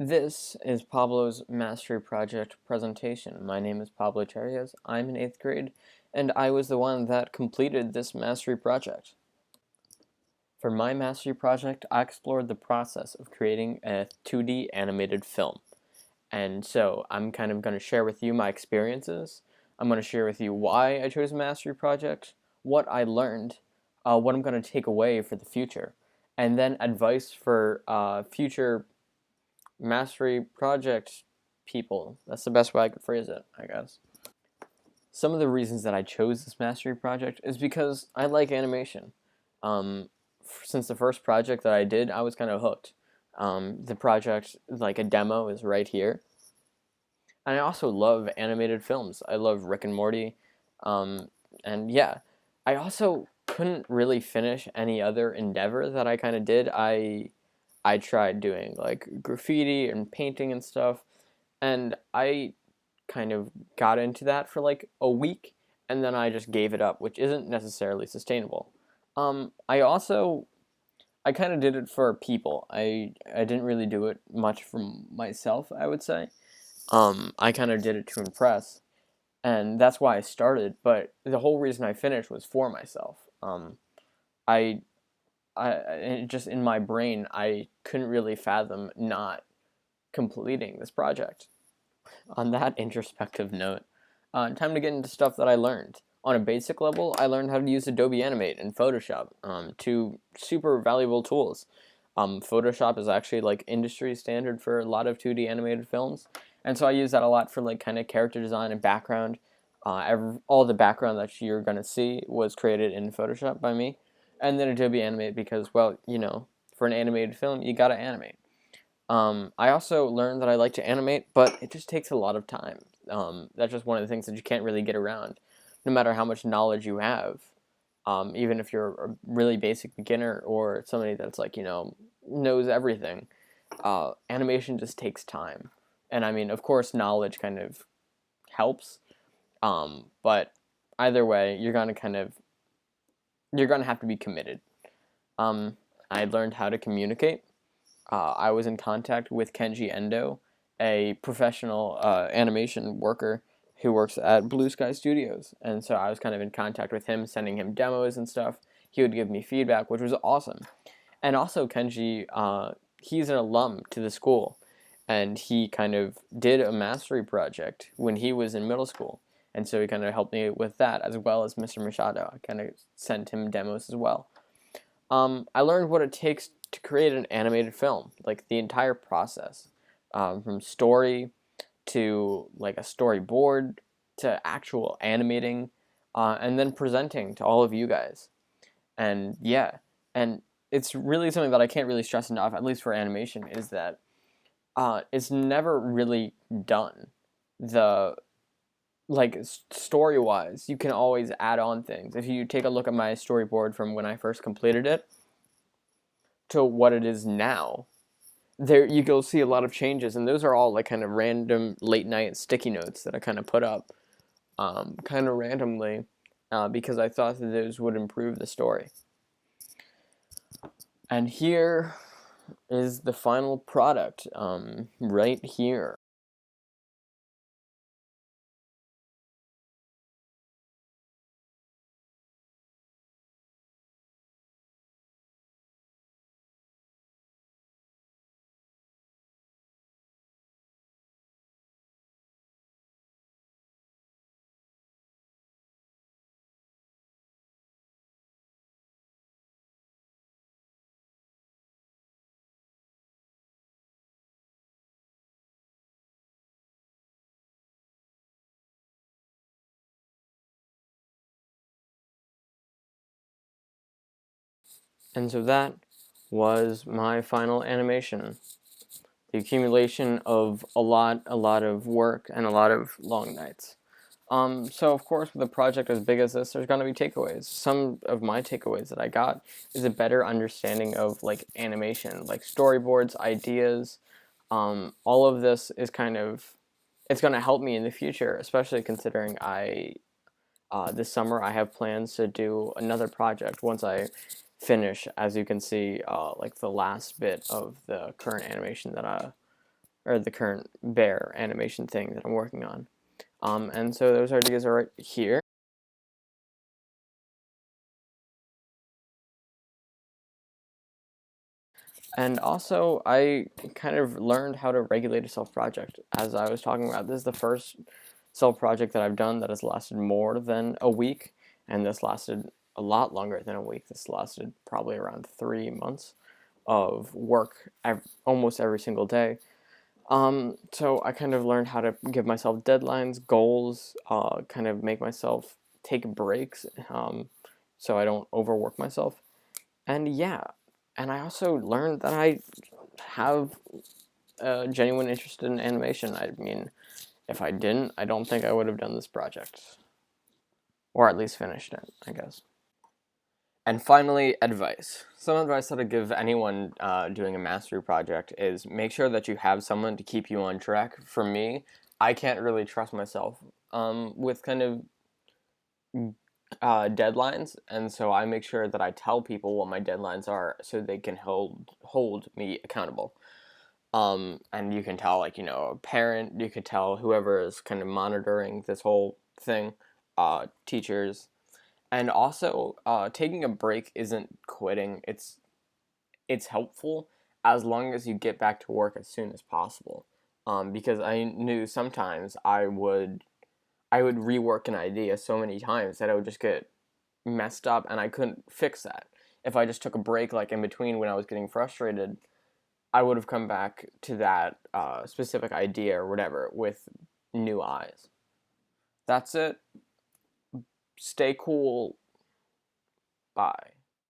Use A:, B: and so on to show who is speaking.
A: This is Pablo's Mastery Project presentation. My name is Pablo Terrias. I'm in 8th grade, and I was the one that completed this Mastery Project. For my Mastery Project, I explored the process of creating a 2D animated film. And so I'm kind of going to share with you my experiences. I'm going to share with you why I chose Mastery Project, what I learned, what I'm going to take away for the future, and then advice for future Mastery Project people. That's the best way I could phrase it, I guess. Some of the reasons that I chose this Mastery Project is because I like animation. Since the first project that I did, I was kind of hooked. The project, like a demo, is right here. And I also love animated films. I love Rick and Morty. And yeah, I also couldn't really finish any other endeavor that I kind of did. I tried doing like graffiti and painting and stuff, and I kind of got into that for like a week, and then I just gave it up, which isn't necessarily sustainable. I also I kind of did it for people. I didn't really do it much for myself, I would say. I kind of did it to impress, and that's why I started. But the whole reason I finished was for myself. I just in my brain, I couldn't really fathom not completing this project. On that introspective note, time to get into stuff that I learned. On a basic level, I learned how to use Adobe Animate and Photoshop, two super valuable tools. Photoshop is actually like industry standard for a lot of 2D animated films, and so I use that a lot for like kind of character design and background. All the background that you're gonna see was created in Photoshop by me, and then Adobe Animate because, well, for an animated film, you gotta animate. I also learned that I like to animate, but it just takes a lot of time. That's just one of the things that you can't really get around, no matter how much knowledge you have. Even if you're a really basic beginner or somebody that's like, knows everything, animation just takes time. And I mean, of course, knowledge kind of helps, but either way, you're gonna have to be committed. Um, I learned how to communicate. I was in contact with Kenji Endo, a professional animation worker who works at Blue Sky Studios. And so I was kind of in contact with him, sending him demos and stuff. He would give me feedback, which was awesome. And also, Kenji, he's an alum to the school. And he kind of did a mastery project when he was in middle school. And so he kind of helped me with that, as well as Mr. Machado. I kind of sent him demos as well. I learned what it takes to create an animated film, like the entire process, from story to like a storyboard to actual animating, and then presenting to all of you guys. And yeah, and it's really something that I can't really stress enough, at least for animation, is that it's never really done. The like story wise, you can always add on things. If you take a look at my storyboard from when I first completed it to what it is now, there you go see a lot of changes, and those are all like kind of random late night sticky notes that I kind of put up, kind of randomly, because I thought that those would improve the story. And here is the final product, right here. And so that was my final animation. The accumulation of a lot of work and a lot of long nights. So of course, with a project as big as this, there's gonna be takeaways. Some of my takeaways that I got is a better understanding of like animation, like storyboards, ideas. All of this is kind of it's gonna help me in the future, especially considering this summer I have plans to do another project once I finish, as you can see, like the last bit of the current animation that or the current bear animation thing that I'm working on. And so those ideas are right here. And also, I kind of learned how to regulate a self-project. As I was talking about, this is the first self-project that I've done that has lasted more than a week, and this lasted a lot longer than a week. This lasted probably around 3 months of work almost every single day. So I kind of learned how to give myself deadlines, goals, kind of make myself take breaks, so I don't overwork myself. And yeah, and I also learned that I have a genuine interest in animation. I mean, if I didn't, I don't think I would have done this project. Or at least finished it, I guess. And finally, advice. Some advice that I give anyone doing a mastery project is make sure that you have someone to keep you on track. For me, I can't really trust myself with kind of deadlines, and so I make sure that I tell people what my deadlines are so they can hold me accountable. And you can tell, like, a parent, you could tell whoever is kind of monitoring this whole thing, teachers. And also, taking a break isn't quitting. It's helpful as long as you get back to work as soon as possible. Because I knew sometimes I would rework an idea so many times that I would just get messed up and I couldn't fix that. If I just took a break, like in between when I was getting frustrated, I would have come back to that specific idea or whatever with new eyes. That's it. Stay cool. Bye.